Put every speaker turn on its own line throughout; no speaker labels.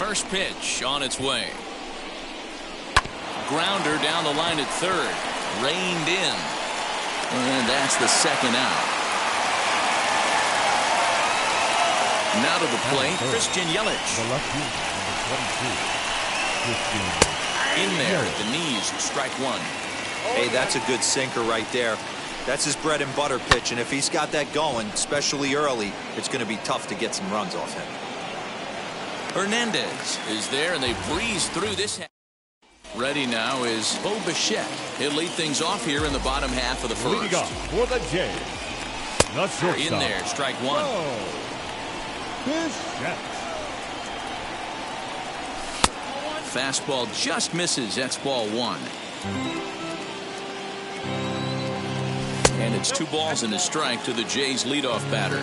First pitch on its way. Grounder down the line at third. Reined in. And that's the second out. Now to the plate, Christian Yelich.
The left fielder, number 22.
In there at the knees, strike one.
Hey, that's a good sinker right there. That's his bread and butter pitch, and if he's got that going, especially early, it's going to be tough to get some runs off him.
Hernandez is there, and they breeze through this. Ready now is Bo Bichette. He'll lead things off here in the bottom half of the first.
Leading off for the Jays. The shortstop.
In there, strike one.
Bichette.
Fastball just misses. That's ball one. And it's 2 balls and a strike to the Jays leadoff batter.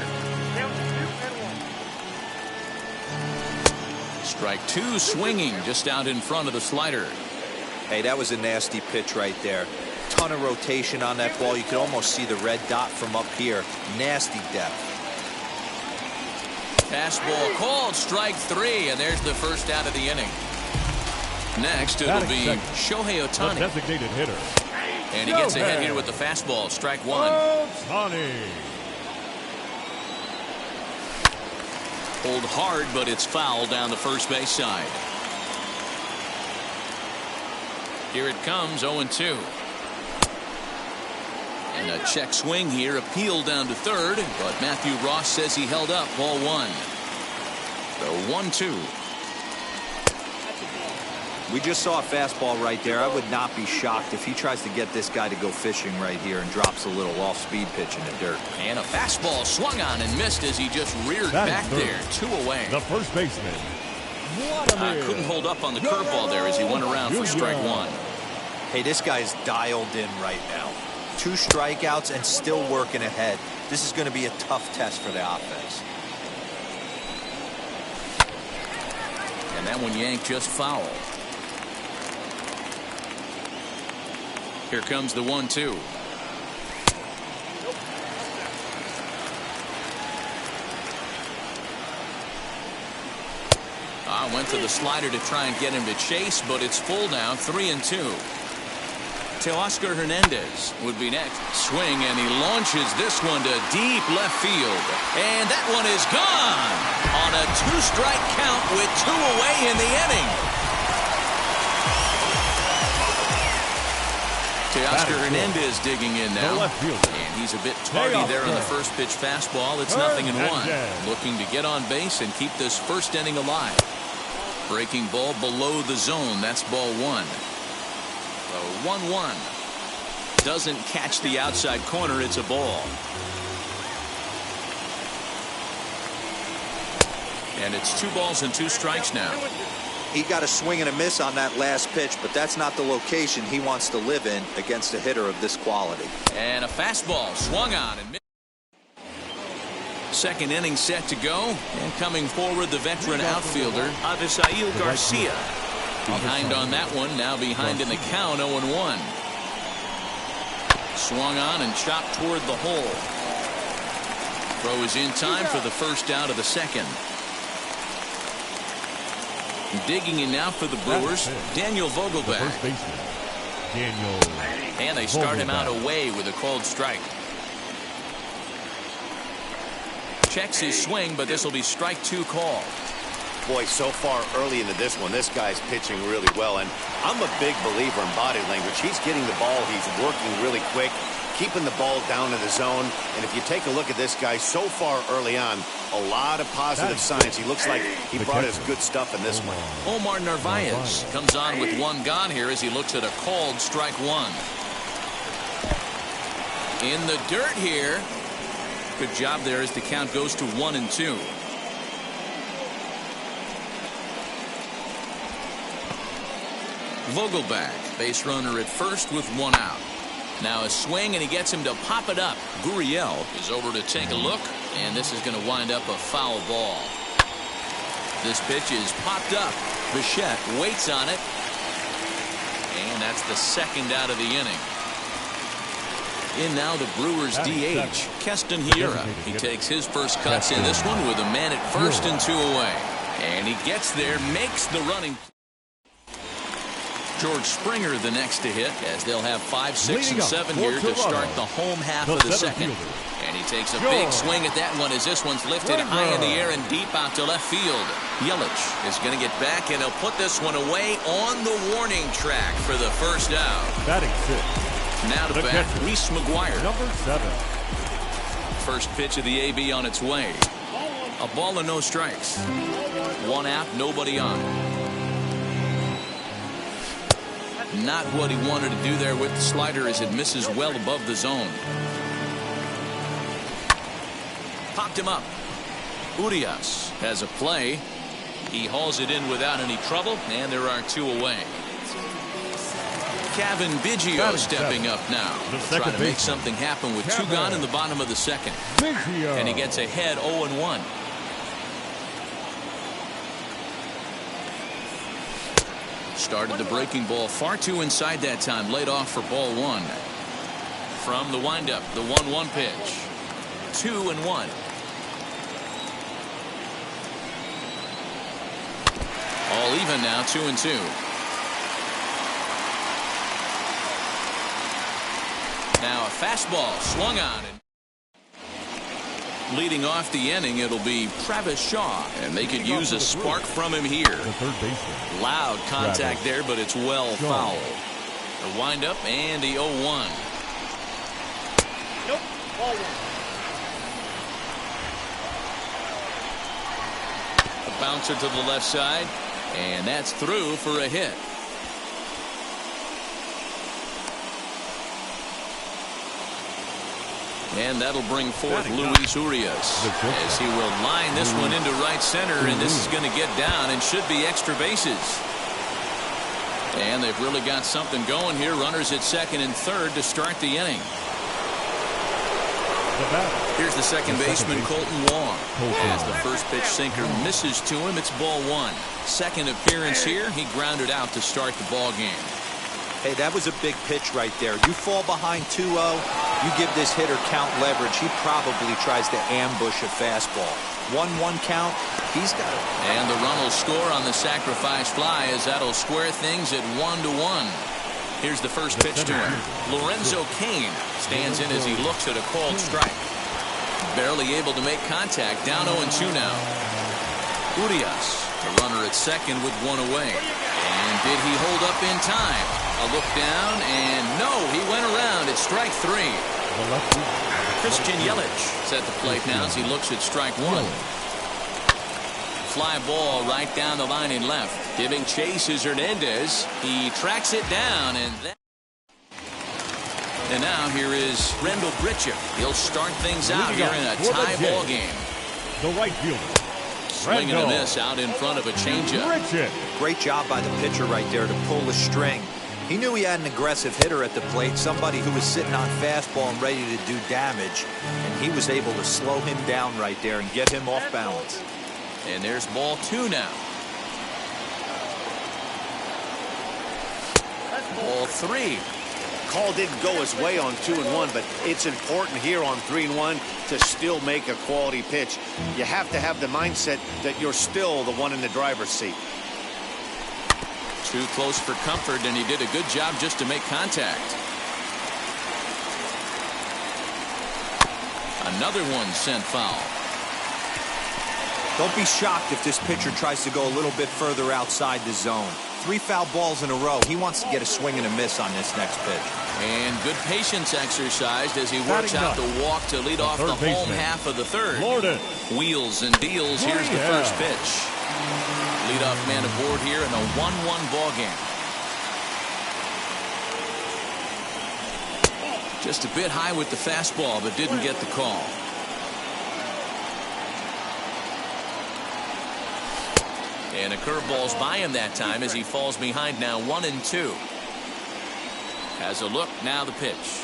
Strike 2, swinging just out in front of the slider.
Hey, that was a nasty pitch right there. Ton of rotation on that ball. You could almost see the red dot from up here. Nasty depth.
Fastball called, strike 3, and there's the first out of the inning. Next, it'll be Shohei Ohtani.
The designated hitter.
And he gets ahead here with the fastball, strike 1.
Ohtani.
Pulled hard, but it's foul down the first base side. Here it comes, 0-2. And a check swing here, appeal down to third, but Matthew Ross says he held up, ball 1. The 1-2.
We just saw a fastball right there. I would not be shocked if he tries to get this guy to go fishing right here and drops a little off-speed pitch in the dirt.
And a fastball swung on and missed as he just reared back there, 2 away.
The first baseman.
Couldn't hold up on the curveball there as he went around for strike 1.
Hey, this guy's dialed in right now. 2 strikeouts and still working ahead. This is going to be a tough test for the offense.
And that one yanked just foul. Here comes the 1-2. Went to the slider to try and get him to chase, but it's full now, 3-2. Teoscar Hernandez would be next. Swing, and he launches this one to deep left field. And that one is gone on a 2-strike count with 2 away in the inning. Teoscar Hernandez digging in now. And he's a bit tardy there on the first pitch fastball. It's 0-1. Looking to get on base and keep this first inning alive. Breaking ball below the zone. That's ball 1. So 1-1. Doesn't catch the outside corner. It's a ball. And it's 2 balls and 2 strikes now.
He got a swing and a miss on that last pitch, but that's not the location he wants to live in against a hitter of this quality.
And a fastball swung on and missed. Second inning set to go, and coming forward the veteran outfielder Avisail Garcia. Behind on that one, now behind in the count, 0-1. Swung on and chopped toward the hole. Throw is in time for the first out of the second. Digging in now for the Brewers, Daniel Vogelbach. And they start him out away with a called strike. Checks his swing, but this will be strike 2 call.
Boy, so far early into this one, this guy's pitching really well, and I'm a big believer in body language. He's getting the ball, he's working really quick, keeping the ball down in the zone, and if you take a look at this guy so far early on, a lot of positive signs. He looks like he brought his good stuff in this one.
Omar Narvaez comes on with 1 gone here as he looks at a called strike 1. In the dirt here. Good job there as the count goes to 1-2. Vogelbach, base runner at first with 1 out. Now a swing, and he gets him to pop it up. Gurriel is over to take a look, and this is going to wind up a foul ball. This pitch is popped up. Bichette waits on it, and that's the second out of the inning. In now the Brewers DH, Keston Hiura. He takes his first cuts in this one with a man at first and 2 away. And he gets there, makes the running. George Springer the next to hit, as they'll have 5, 6, and 7 here to start the home half of the second. And he takes a big swing at that one as this one's lifted high in the air and deep out to left field. Yelich is going to get back, and he'll put this one away on the warning track for the first out.
Batting 6.
Now to bat, Reese McGuire.
Number 7.
First pitch of the AB on its way. A ball and no strikes. 1 out, nobody on. Not what he wanted to do there with the slider, as it misses well above the zone. Popped him up. Urias has a play. He hauls it in without any trouble, and there are 2 away. Kevin Biggio stepping up now. Trying to make something happen with 2 gone in the bottom of the second. And he gets ahead 0-1. Started the breaking ball far too inside that time. Laid off for ball 1. From the windup, the 1-1 pitch. 2-1. All even now, 2-2. Now a fastball swung on. Leading off the inning, it'll be Travis Shaw, and they could use a spark from him here.
The third baseman.
Loud contact there, but it's well foul. The windup and the 0-1.
Nope, ball 1.
A bouncer to the left side, and that's through for a hit. And that'll bring forth Luis Urias, as he will line this one into right center, and this is going to get down and should be extra bases. And they've really got something going here. Runners at second and third to start the inning. Here's the second baseman, Colton Wong. As the first pitch sinker misses to him, it's ball 1. Second appearance here, he grounded out to start the ball game.
Hey, that was a big pitch right there. You fall behind 2-0, you give this hitter count leverage. He probably tries to ambush a fastball. 1-1 count, he's got it.
And the run will score on the sacrifice fly, as that'll square things at 1-1. Here's the first pitch to him. Lorenzo Cain stands in as he looks at a called strike. Barely able to make contact. Down 0-2 now. Urias, the runner at second with 1 away. And did he hold up in time? A look down, and no, he went around at strike 3. Christian Yelich is at the plate now as he looks at strike 1. Fly ball right down the line in left. Giving chase is Hernandez. He tracks it down, and now here is Rendell Grichuk. He'll start things out here in a tie ball game.
The right fielder.
Swing and a miss out in front of a changeup.
Great job by the pitcher right there to pull the string. He knew he had an aggressive hitter at the plate, somebody who was sitting on fastball and ready to do damage, and he was able to slow him down right there and get him off balance.
And there's ball 2 now. Ball 3.
Call didn't go his way on 2-1, but it's important here on 3-1 to still make a quality pitch. You have to have the mindset that you're still the one in the driver's seat.
Too close for comfort, and he did a good job just to make contact. Another one sent foul.
Don't be shocked if this pitcher tries to go a little bit further outside the zone. 3 foul balls in a row. He wants to get a swing and a miss on this next pitch.
And good patience exercised as he works out the walk to lead off the home half of the third. Wheels and deals. Here's the first pitch. Leadoff man aboard here in a 1-1 ball game. Just a bit high with the fastball, but didn't get the call. And a curveball's by him that time as he falls behind now 1-2. Has a look, now the pitch.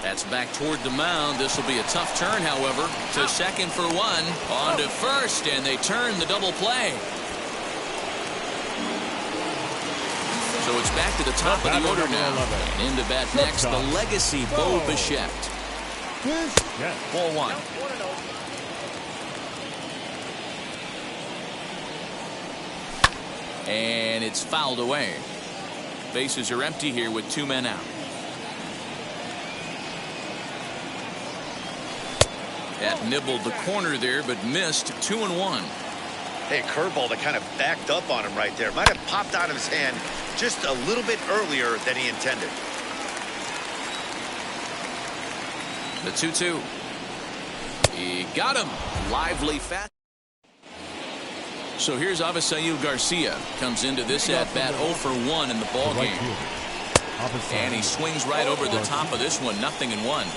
That's back toward the mound. This will be a tough turn, however. To second for 1. On to first, and they turn the double play. So it's back to the top of the order now. And in to bat next, the legacy Bo Bichette. Ball 1. And it's fouled away. Bases are empty here with 2 men out. That nibbled the corner there, but missed. 2-1.
Hey, curveball that kind of backed up on him right there. Might have popped out of his hand just a little bit earlier than he intended.
The 2-2. He got him. Lively fast. So here's Avisail Garcia. Comes into this at-bat 0 for 1 in the ball game. And he swings right over the top of this one. 0-1.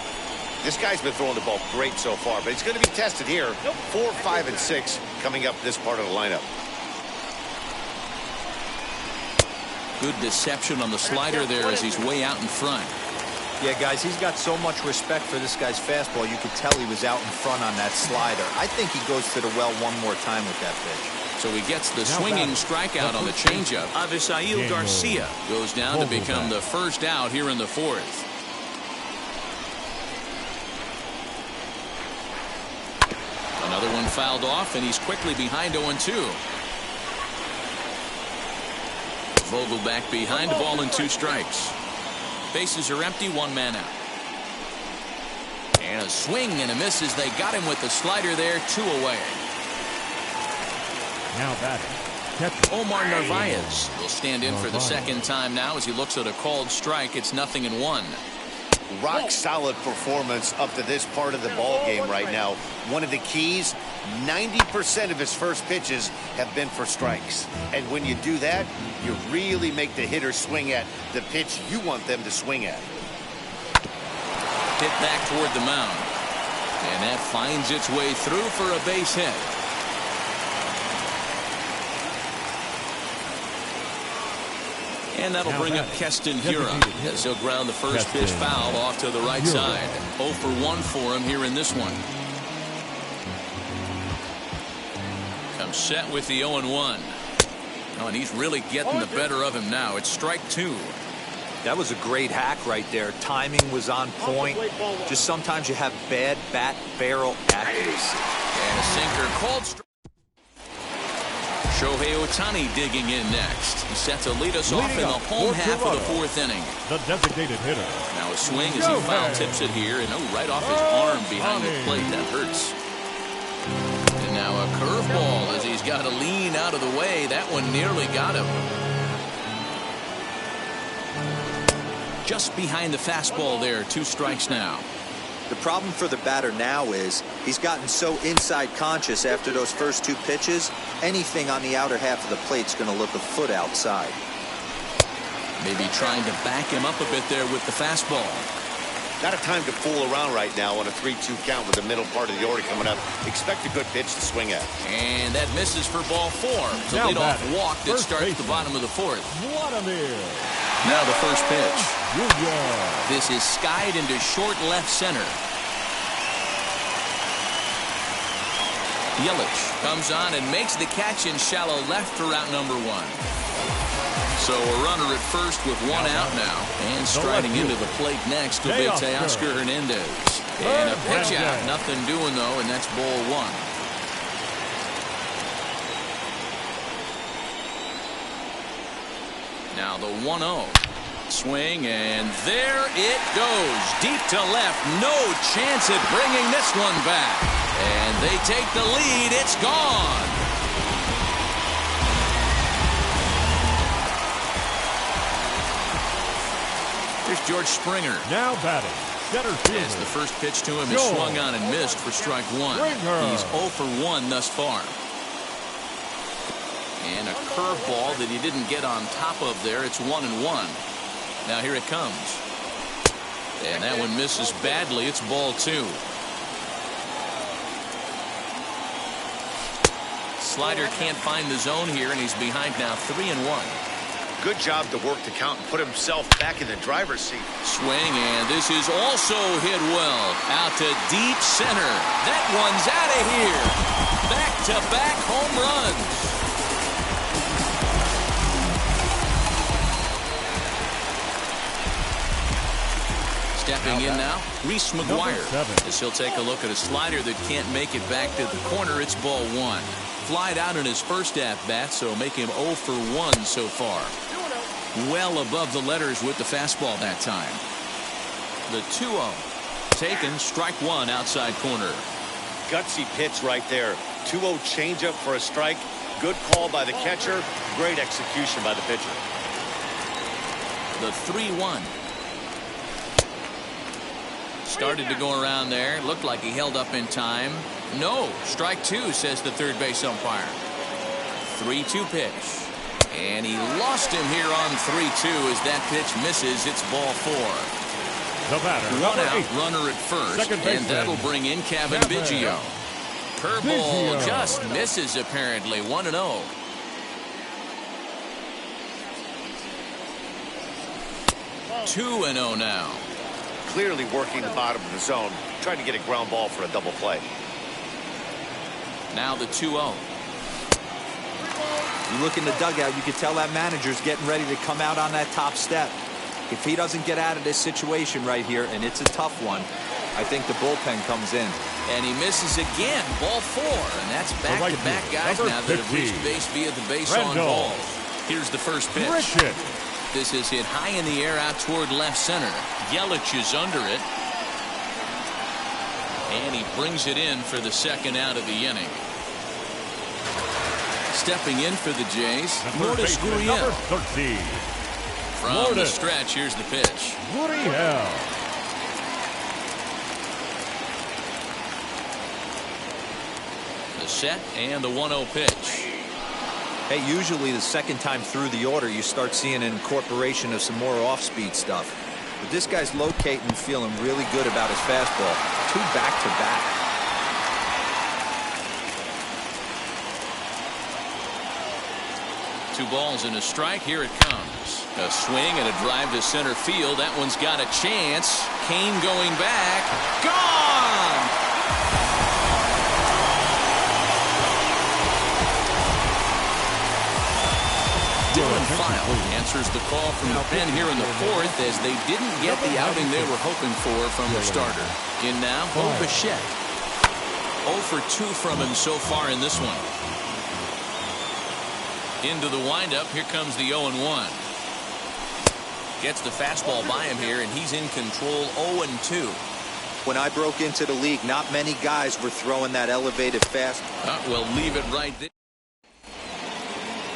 This guy's been throwing the ball great so far, but he's going to be tested here. 4, 5, and 6 coming up this part of the lineup.
Good deception on the slider there as he's way out in front.
Yeah, guys, he's got so much respect for this guy's fastball. You could tell he was out in front on that slider. I think he goes to the well one more time with that pitch.
So he gets the swinging strikeout on the changeup. Avisail Garcia goes down to become the first out here in the 4th. Another one fouled off, and he's quickly behind 0-2. Vogel back behind, ball and 2 strikes. Bases are empty, 1 man out. And a swing and a miss as they got him with the slider there, 2 away.
Now batting,
Omar Narvaez will stand in for the second time now as he looks at a called strike. It's 0-1.
Rock solid performance up to this part of the ball game right now. One of the keys, 90% of his first pitches have been for strikes. And when you do that, you really make the hitter swing at the pitch you want them to swing at.
Hit back toward the mound. And that finds its way through for a base hit. And that'll bring up Keston Hiura as he'll ground the first pitch foul off to the right side. 0 for 1 for him here in this one. Comes set with the 0-1. Oh, and he's really getting the better of him now. It's strike 2.
That was a great hack right there. Timing was on point. Just sometimes you have bad bat barrel accuracy.
And a sinker called strike. Shohei Ohtani digging in next. He's set to lead us off in the home half of the 4th inning.
the designated hitter.
Now a swing as he foul tips it here, and right off his arm behind the plate. That hurts. And now a curveball as he's got to lean out of the way. That one nearly got him. Just behind the fastball there. 2 strikes now.
The problem for the batter now is he's gotten so inside conscious after those first 2 pitches. Anything on the outer half of the plate's going to look a foot outside.
Maybe trying to back him up a bit there with the fastball.
Not a time to fool around right now on a 3-2 count with the middle part of the order coming up. Expect a good pitch to swing at.
And that misses for ball 4. It's a leadoff walk that starts the bottom of the 4th. Now the first pitch. This is skied into short left center. Yelich comes on and makes the catch in shallow left for out number 1. So a runner at first with 1 out now. And striding into the plate next will be Teoscar Hernandez. And a pitch out. Nothing doing though, and that's ball 1. Now the 1-0. Swing, and there it goes. Deep to left. No chance at bringing this one back. And they take the lead. It's gone. Here's George Springer.
Now batting, center fielder.
As the first pitch to him is swung on and missed for strike 1. He's 0 for 1 thus far. And a curveball that he didn't get on top of there. It's 1-1. Now here it comes. And that one misses badly. It's ball 2. Slider can't find the zone here, and he's behind now 3-1.
Good job to work the count and put himself back in the driver's seat.
Swing, and this is also hit well. Out to deep center. That one's out of here. Back-to-back home runs. Stepping in now, Reese McGuire, as he'll take a look at a slider that can't make it back to the corner. It's ball 1. flied out in his first at-bat, so make him 0 for 1 so far. Well above the letters with the fastball that time. The 2-0. Taken, strike one outside corner.
Gutsy pitch right there. 2-0 changeup for a strike. Good call by the catcher. Great execution by the pitcher.
The 3-1. Started to go around there. Looked like he held up in time. No. Strike two, says the third base umpire. 3-2 pitch. And he lost him here on 3-2 as that pitch misses. It's ball four.
The batter,
One out,
8.
runner at first,
Second
and that'll bring in Kevin Biggio. Curveball just misses apparently. 1-0. Two and 0 now.
Clearly working the bottom of the zone, trying to get a ground ball for a double play.
Now the 2-0.
You look in the dugout, you can tell that manager's getting ready to come out on that top step. If he doesn't get out of this situation right here, and it's a tough one, I think the bullpen comes in.
And he misses again. Ball four. And that's back-to-back guys now that have reached base via the base on balls. Here's the first pitch. This is hit high in the air out toward left center. Yelich is under it. And he brings it in for the second out of the inning. Stepping in for the Jays, Lourdes Gurriel. From the stretch, here's the pitch.
Gurriel.
The
set and the 1-0 pitch.
Hey, usually the second time through the order, you start seeing an incorporation of some more off-speed stuff. But this guy's locating, feeling really good about his fastball. 2 back-to-back.
Two balls and a strike. Here it comes. A swing and a drive to center field. That one's got a chance. Kane going back. Gone! Dylan File answers the call from the pen here in the fourth as they didn't get the outing they were hoping for from the starter. In now, Bo Bichette. 0 for 2 from him so far in this one. Into the windup. Here comes the 0-1. Gets the fastball by him here, and he's in control. 0-2.
When I broke into the league, not many guys were throwing that elevated fastball.
We'll leave it right there.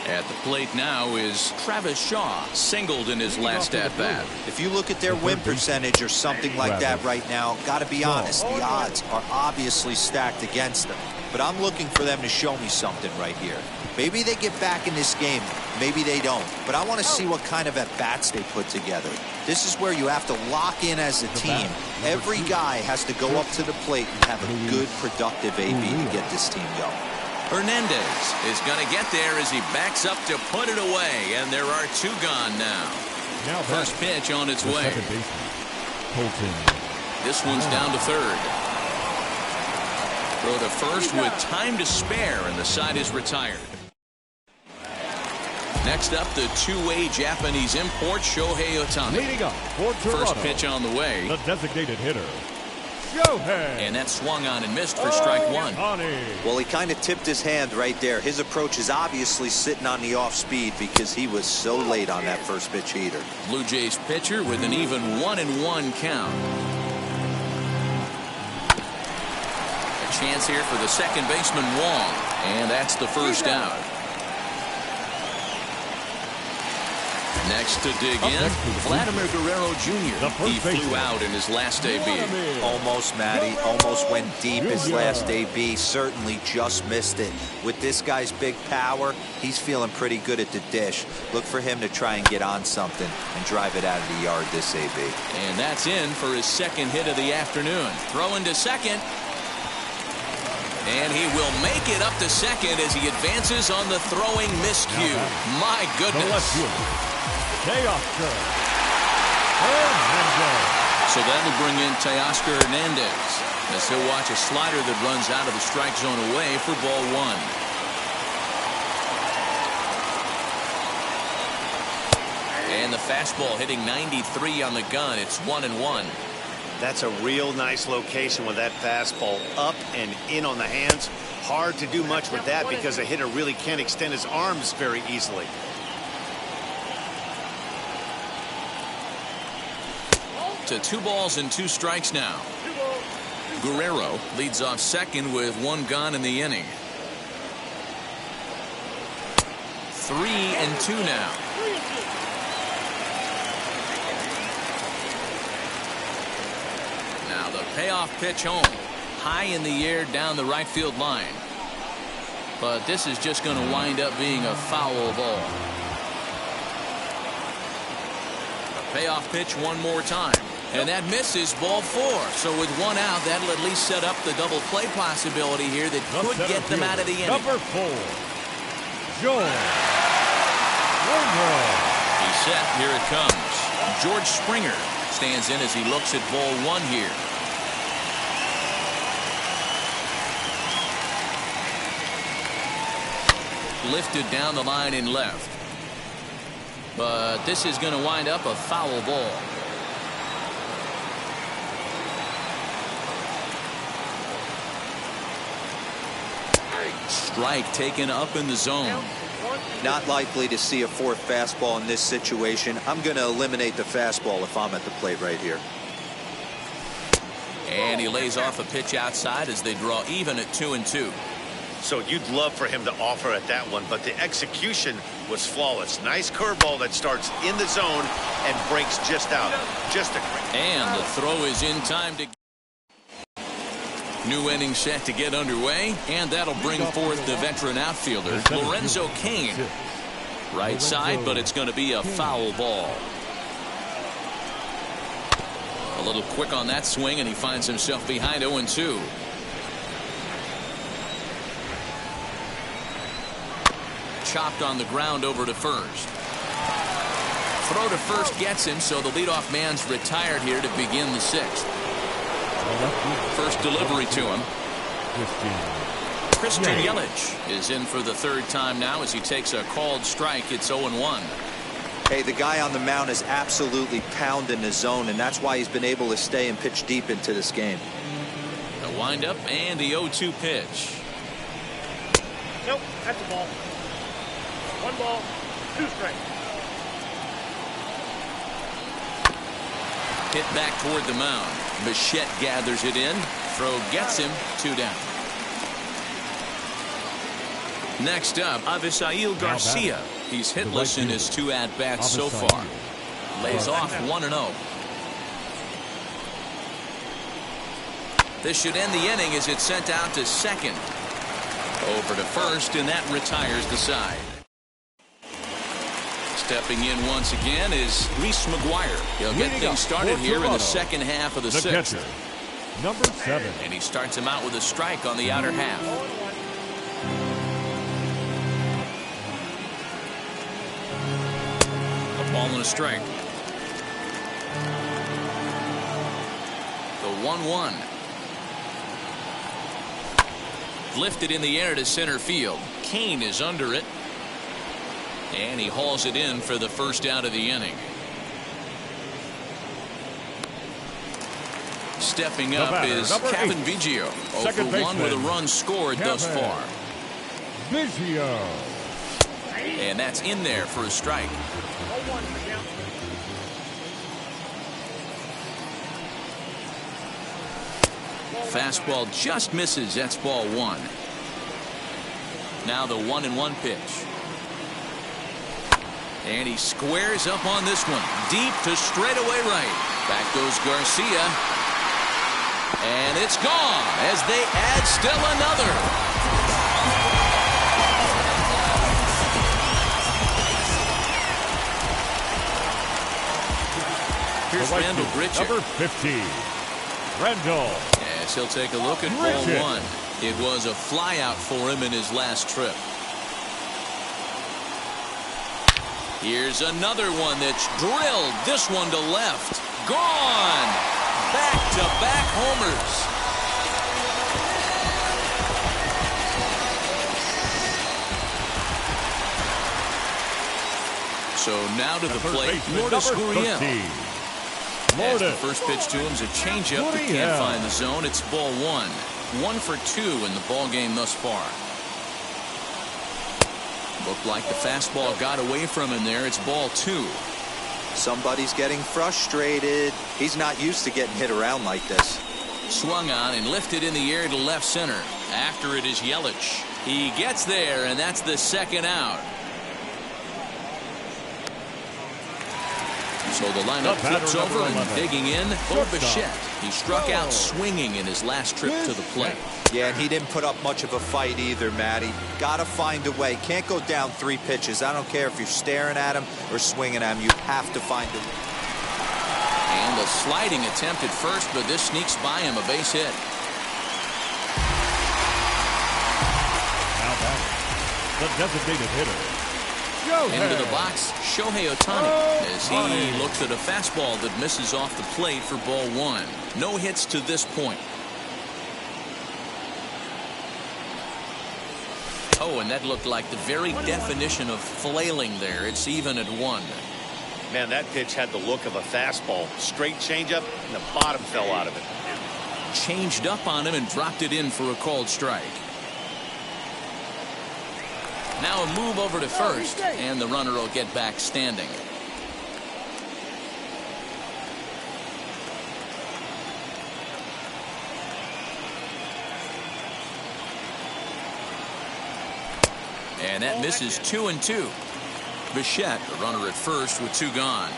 At the plate now is Travis Shaw, singled in his last at-bat.
If you look at their win percentage or something like that right now, got to be honest, the odds are obviously stacked against them. But I'm looking for them to show me something right here. Maybe they get back in this game. Maybe they don't. But I want to see what kind of at-bats they put together. This is where you have to lock in as a team. Every guy has to go up to the plate and have a good, productive AB to get this team going.
Hernandez is going to get there as he backs up to put it away. And there are 2 gone now. First pitch on its way. This one's down to third. Throw to first with time to spare, and the side is retired. Next up, the two-way Japanese import, Shohei Ohtani.
Leading up for Toronto,
first pitch on the way.
the designated hitter, Shohei.
And that swung on and missed for strike one.
Well, he kind of tipped his hand right there. His approach is obviously sitting on the off speed because he was so late on that first pitch heater.
Blue Jays pitcher with an even 1-1 count. Chance here for the second baseman Wong, and that's the first out. Next to dig in, Vladimir Guerrero Jr. He flew out in his last AB.
Almost, Matty. Almost went deep his last AB. Certainly just missed it. With this guy's big power, he's feeling pretty good at the dish. Look for him to try and get on something and drive it out of the yard this AB.
And that's in for his second hit of the afternoon. Throwing to second. And he will make it up to second as he advances on the throwing miscue. My goodness. So that'll bring in Teoscar Hernandez as he'll watch a slider that runs out of the strike zone away for ball one. And the fastball hitting 93 on the gun. It's 1-1.
That's a real nice location with that fastball up and in on the hands. Hard to do much with that because a hitter really can't extend his arms very easily.
To 2 balls and 2 strikes now. Guerrero leads off second with 1 gone in the inning. 3-2 now. Now the payoff pitch home. High in the air down the right field line. But this is just going to wind up being a foul ball. A payoff pitch one more time. And that misses, ball 4. So with 1 out, that'll at least set up the double play possibility here that could get them out of the inning.
Number 4, George.
He's set. Here it comes. George Springer stands in as he looks at ball 1 here. Lifted down the line in left. But this is going to wind up a foul ball. Strike taken up in the zone.
Not likely to see a 4th fastball in this situation. I'm going to eliminate the fastball if I'm at the plate right here.
And he lays off a pitch outside as they draw even at 2-2.
So you'd love for him to offer at that one, but the execution was flawless. Nice curveball that starts in the zone and breaks just out. Just a great.
And the throw is in time to. New inning set to get underway, and that'll bring forth the veteran outfielder, Lorenzo Cain. Right side, but it's going to be a foul ball. A little quick on that swing, and he finds himself behind 0-2. Chopped on the ground over to first. Throw to first gets him, so the leadoff man's retired here to begin the 6th. First delivery to him. Christian Yelich is in for the 3rd time now as he takes a called strike. It's 0-1.
Hey, the guy on the mound is absolutely pounding the zone, and that's why he's been able to stay and pitch deep into this game.
The windup and the 0-2 pitch.
Nope, that's a ball. 1 ball, 2 strikes.
Hit back toward the mound. Bichette gathers it in. Throw gets him. 2 down. Next up, Avisail Garcia. He's hitless in his 2 at-bats so far. Lays off 1-0. This should end the inning as it's sent out to second. Over to first, and that retires the side. Stepping in once again is Reese McGuire. He'll get things started here in the 2nd half of the 6th.
Catcher, number 7.
And he starts him out with a strike on the outer half. A ball and a strike. The 1-1. Lifted in the air to center field. Cain is under it. And he hauls it in for the first out of the inning. Stepping up is Kevin Biggio. 0-for-1 with a run scored thus far.
Biggio.
And that's in there for a strike. Fastball just misses. That's ball 1. Now the 1-1 pitch. And he squares up on this one. Deep to straightaway right. Back goes Garcia. And it's gone as they add still another. Here's Randall Grichuk.
Number 15. Randall.
Yes, he'll take a look at ball 1. It was a flyout for him in his last trip. Here's another one that's drilled. This one to left. Gone. Back-to-back homers. So now to the plate, Lourdes Gurriel. As the first pitch to him is a changeup that can't find the zone. It's ball 1. 1 for 2 in the ball game thus far. Looked like the fastball got away from him there. It's ball 2.
Somebody's getting frustrated. He's not used to getting hit around like this.
Swung on and lifted in the air to left center. After it is Yelich. He gets there, and that's the second out. So the lineup flips over and digging in. Bichette. He struck out swinging in his last trip to the plate.
Yeah, and he didn't put up much of a fight either, Matty. Gotta find a way. Can't go down 3 pitches. I don't care if you're staring at him or swinging at him. You have to find a way.
And a sliding attempt at first, but this sneaks by him, a base hit.
Now back, the designated hitter.
Into the box, Shohei Ohtani, as he looks at a fastball that misses off the plate for ball 1. No hits to this point. Oh, and that looked like the very definition of flailing there. It's even at 1.
Man, that pitch had the look of a fastball. Straight changeup, and the bottom fell out of it.
Changed up on him and dropped it in for a called strike. Now a move over to first, and the runner will get back standing. And that misses 2-2. Bichette, the runner at first with 2 gone.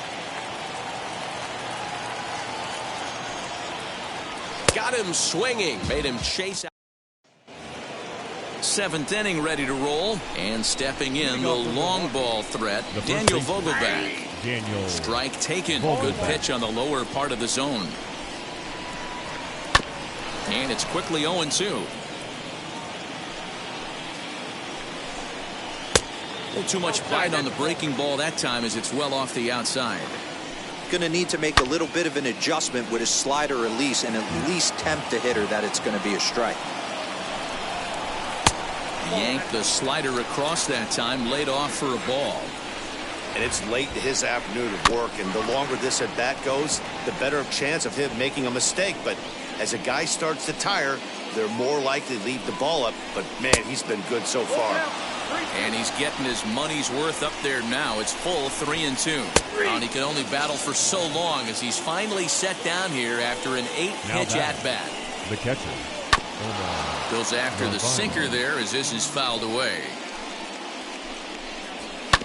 Got him swinging, made him chase out. 7th inning ready to roll, and stepping in the long ball threat, Daniel Vogelback. Strike taken. Good pitch on the lower part of the zone. And it's quickly 0-2. A little too much bite on the breaking ball that time as it's well off the outside.
Going to need to make a little bit of an adjustment with his slider release and at least tempt the hitter that it's going to be a strike.
Yanked the slider across that time, laid off for a ball.
And it's late in his afternoon of work, and the longer this at bat goes, the better chance of him making a mistake. But as a guy starts to tire, they're more likely to leave the ball up. But man, he's been good so far.
And he's getting his money's worth up there now. It's full 3-2. And he can only battle for so long as he's finally set down here after an 8-pitch at-bat.
The catcher.
Goes after the sinker there as this is fouled away.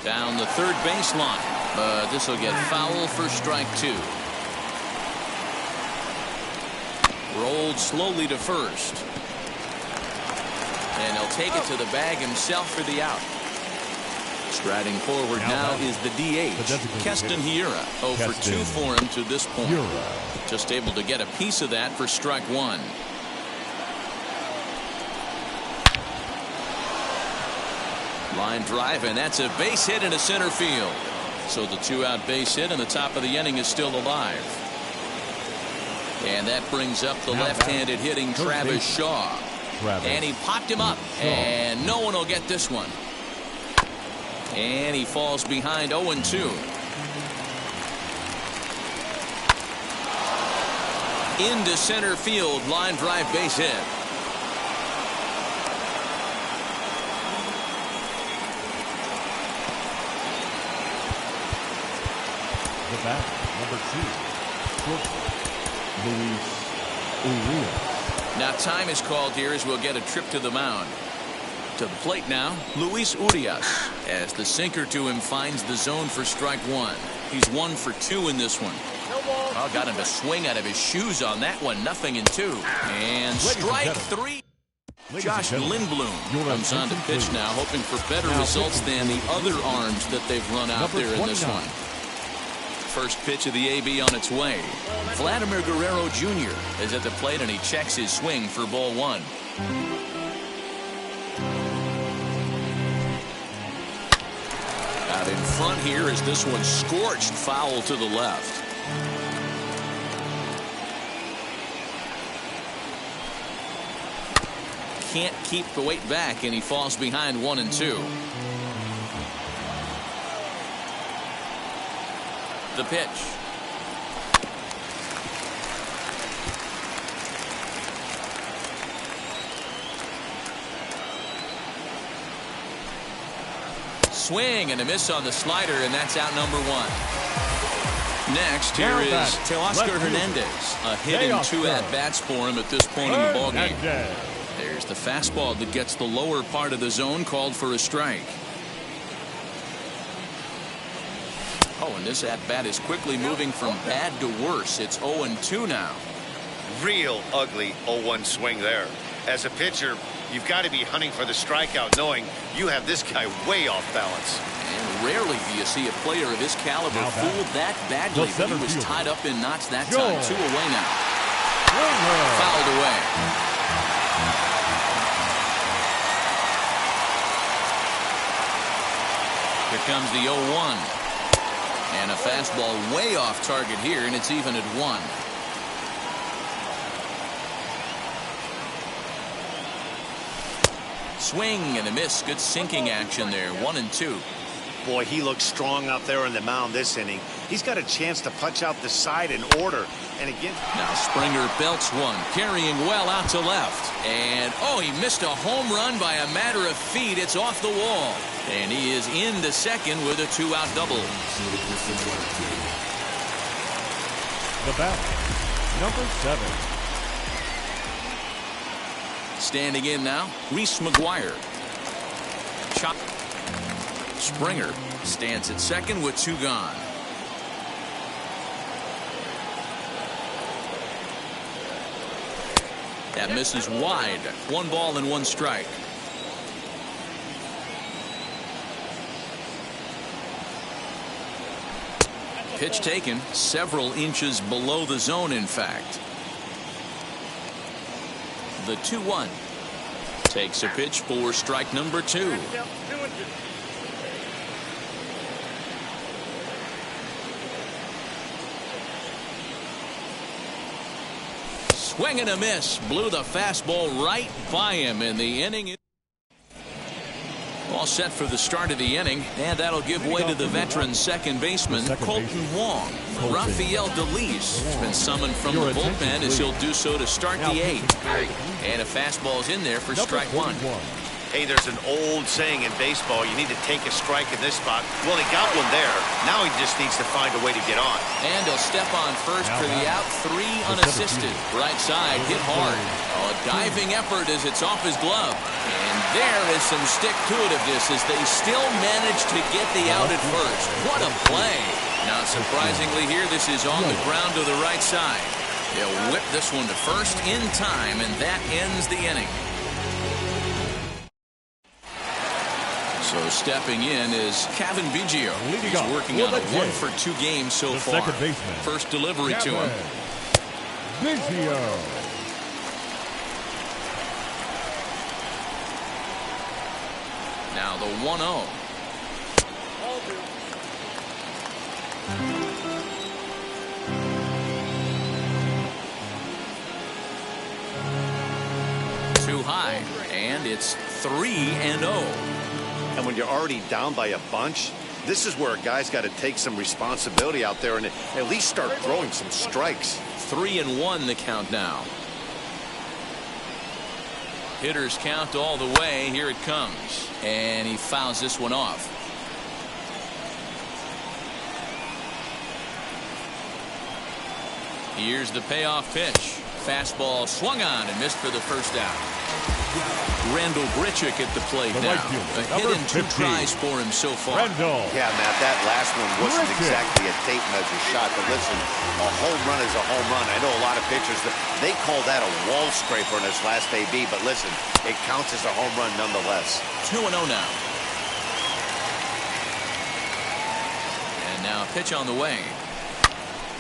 Down the third baseline. But this will get foul for strike 2. Rolled slowly to first. And he'll take it to the bag himself for the out. Striding forward now is the DH, Keston Hiura. 0 for 2 for him to this point. Just able to get a piece of that for strike 1. Line drive, and that's a base hit into center field. So the 2-out base hit, and the top of the inning is still alive. And that brings up the left-handed hitting Travis Shaw. And he popped him up, and no one will get this one. And he falls behind 0-2. Into center field, line drive base hit.
The bat, number 2, Luis Urias.
Now time is called here as we'll get a trip to the mound. To the plate now, Luis Urias, as the sinker to him finds the zone for strike 1. He's 1 for 2 in this one. Oh, got him to swing out of his shoes on that one. 0-2. And strike 3. Josh Lindblom comes on to pitch now, hoping for better results than the other arms that they've run out there in this one. First pitch of the AB on its way. Vladimir Guerrero Jr. is at the plate, and he checks his swing for ball 1. Out in front here as this one scorched foul to the left. Can't keep the weight back, and he falls behind 1-2. The pitch. swing and a miss on the slider, and that's out number 1. Next, here
Now
is
back,
Teoscar
left fielder.
Hernandez. A hit and 2 at-bats for him at this point in the ballgame. There's the fastball that gets the lower part of the zone, called for a strike. Oh, and this at-bat is quickly moving from bad to worse. It's 0-2 now.
Real ugly 0-1 swing there. As a pitcher, you've got to be hunting for the strikeout, knowing you have this guy way off balance.
And rarely do you see a player of his caliber fooled that badly, but he was tied up in knots that time. 2 away now. Fouled away. Here comes the 0-1. And a fastball way off target here, and it's even at 1. Swing and a miss. Good sinking action there. 1-2.
Boy, he looks strong out there on the mound this inning. He's got a chance to punch out the side in order. And again,
now Springer belts one, carrying well out to left. And, oh, he missed a home run by a matter of feet. It's off the wall. And he is into second with a 2-out double.
The batter, number 7.
Standing in now, Reese McGuire. Chop. Springer stands at second with 2 gone. That misses wide. 1 ball and 1 strike. Pitch taken several inches below the zone, in fact. The 2-1 takes a pitch for strike number 2. Swing and a miss. Blew the fastball right by him in the inning. All set for the start of the inning, and that'll give way to the veteran second baseman, Colton Wong. Rafael DeLeese has been summoned from the bullpen as he'll do so to start the 8th. And a fastball's in there for strike 1.
hey, there's an old saying in baseball, you need to take a strike in this spot. Well, he got one there. Now he just needs to find a way to get on.
And he'll step on first for the out. 3 unassisted. Right side, hit hard. A diving effort as it's off his glove. And there is some stick-to-itiveness as they still manage to get the out at first. What a play. Now, surprisingly here, this is on the ground to the right side. They'll whip this one to first in time, and that ends the inning. So stepping in is Kevin Biggio. He's working on a 1-for-2 game so far. First delivery to him.
Biggio.
Now the 1-0. Too high, and it's 3-0.
And when you're already down by a bunch, this is where a guy's got to take some responsibility out there and at least start throwing some strikes.
3-1 the count now. Hitters count all the way. Here it comes. And he fouls this one off. Here's the payoff pitch. Fastball swung on and missed for the first out. Randall Grichuk at the plate now. A hit and 2 tries for him so far.
Yeah, Matt, that last one wasn't exactly a tape measure shot, but listen, a home run is a home run. I know a lot of pitchers, they call that a wall scraper in his last AB, but listen, it counts as a home run nonetheless.
2-0 now. And now a pitch on the way.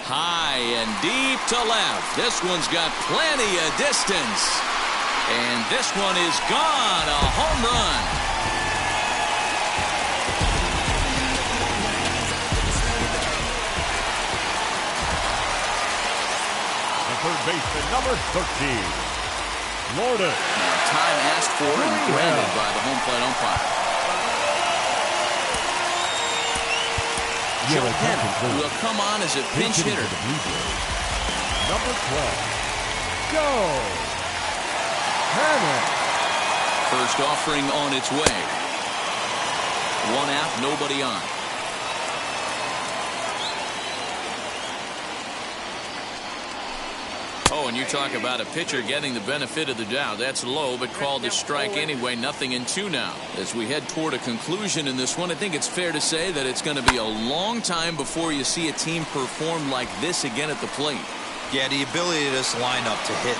High and deep to left. This one's got plenty of distance. And this one is gone. A home run.
The third baseman, number 13. Lourdes.
Time asked for and granted by the home plate umpire. Joe Henry will come on as a pinch hitter.
Number 12. Go. Henry.
First offering on its way. 1 out. count, nobody on. Oh, and you talk about a pitcher getting the benefit of the doubt. That's low, but called a strike anyway. 0-2 now. As we head toward a conclusion in this one, I think it's fair to say that it's going to be a long time before you see a team perform like this again at the plate.
Yeah, the ability of this lineup to hit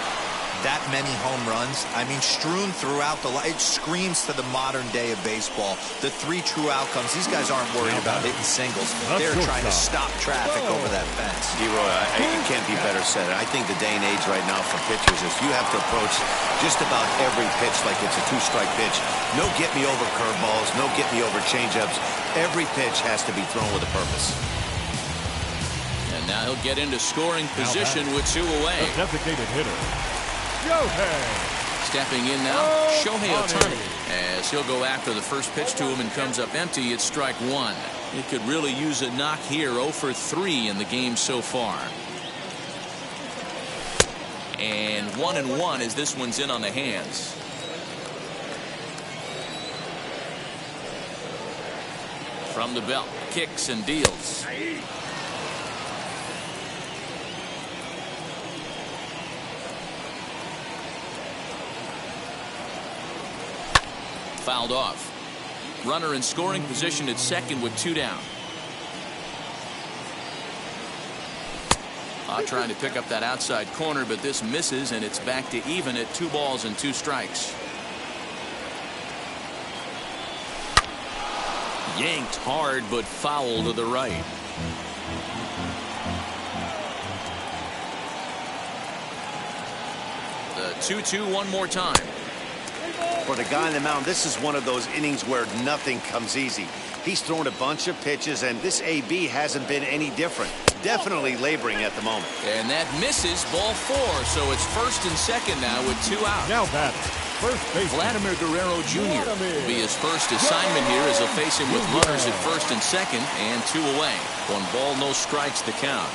that many home runs, I mean, strewn throughout it screams to the modern day of baseball. The 3 true outcomes. These guys aren't worried about hitting singles. They're trying to stop traffic over that fence.
D-Roy, it can't be better said. I think the day and age right now for pitchers is you have to approach just about every pitch like it's a 2-strike pitch. No get-me-over curveballs, no get-me-over changeups. Every pitch has to be thrown with a purpose.
And now he'll get into scoring position with 2 away.
The designated hitter, Shohei.
Stepping in now, Shohei Ohtani. As he'll go after the first pitch to him and comes up empty, it's strike 1. He could really use a knock here. 0 for 3 in the game so far. And 1-1 as this one's in on the hands. From the belt, kicks and deals. Fouled off. Runner in scoring position at second with 2 down. Trying to pick up that outside corner, but this misses, and it's back to even at 2 balls and 2 strikes. Yanked hard, but foul to the right. The 2-2 one more time.
For the guy on the mound, this is one of those innings where nothing comes easy. He's thrown a bunch of pitches, and this AB hasn't been any different. Definitely laboring at the moment.
And that misses, ball 4, so it's first and second now with 2 out.
Now batting, first base,
Vladimir Guerrero Jr. will be his first assignment here as he'll face him with runners at first and second and 2 away. 1 ball, no strikes the count.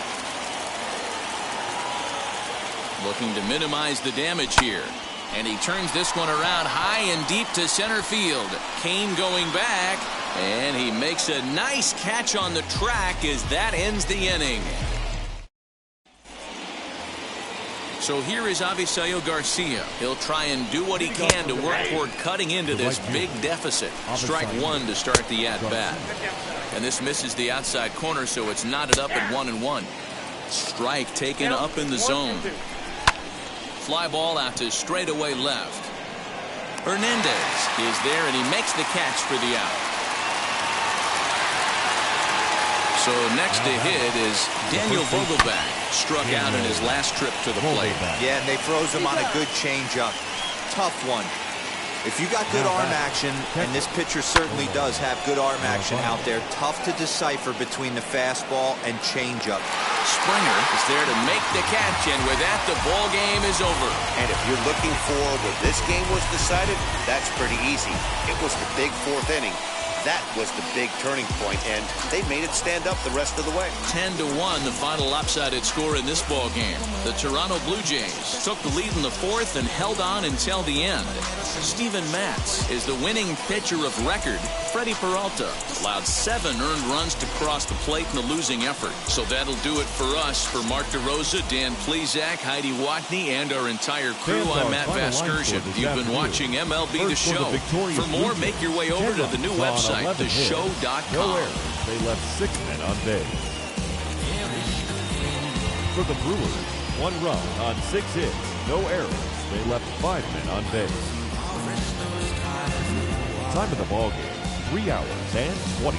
Looking to minimize the damage here. And he turns this one around high and deep to center field. Kane going back, and he makes a nice catch on the track as that ends the inning. So here is Avisaíl Garcia. He'll try and do what he can to work toward cutting into this big deficit. Strike 1 to start the at-bat. And this misses the outside corner, so it's knotted up at 1-1. Strike taken up in the zone. Fly ball out to straightaway left. Hernandez is there, and he makes the catch for the out. So next to hit is Daniel Vogelbach. Struck out in his last trip to the plate.
Yeah, and they froze him on a good changeup. Tough one. If you got good arm action, and this pitcher certainly does have good arm action out there, tough to decipher between the fastball and changeup.
Springer is there to make the catch, and with that, the ball game is over.
And if you're looking for where this game was decided, that's pretty easy. It was the big 4th inning. That was the big turning point, and they made it stand up the rest of the way.
10-1, the final lopsided score in this ball game. The Toronto Blue Jays took the lead in the 4th and held on until the end. Steven Matz is the winning pitcher of record. Freddie Peralta allowed 7 earned runs to cross the plate in the losing effort. So that'll do it for us. For Mark DeRosa, Dan Plesac, Heidi Watney, and our entire crew, I'm Matt Vasgersian. You've been watching MLB The Show. For more, make your way over to the new website, theshow.com.
They left 6 men on base. For the Brewers, 1 run on 6 hits, no errors. They left 5 men on base. Time of the ball game, 3 hours and 20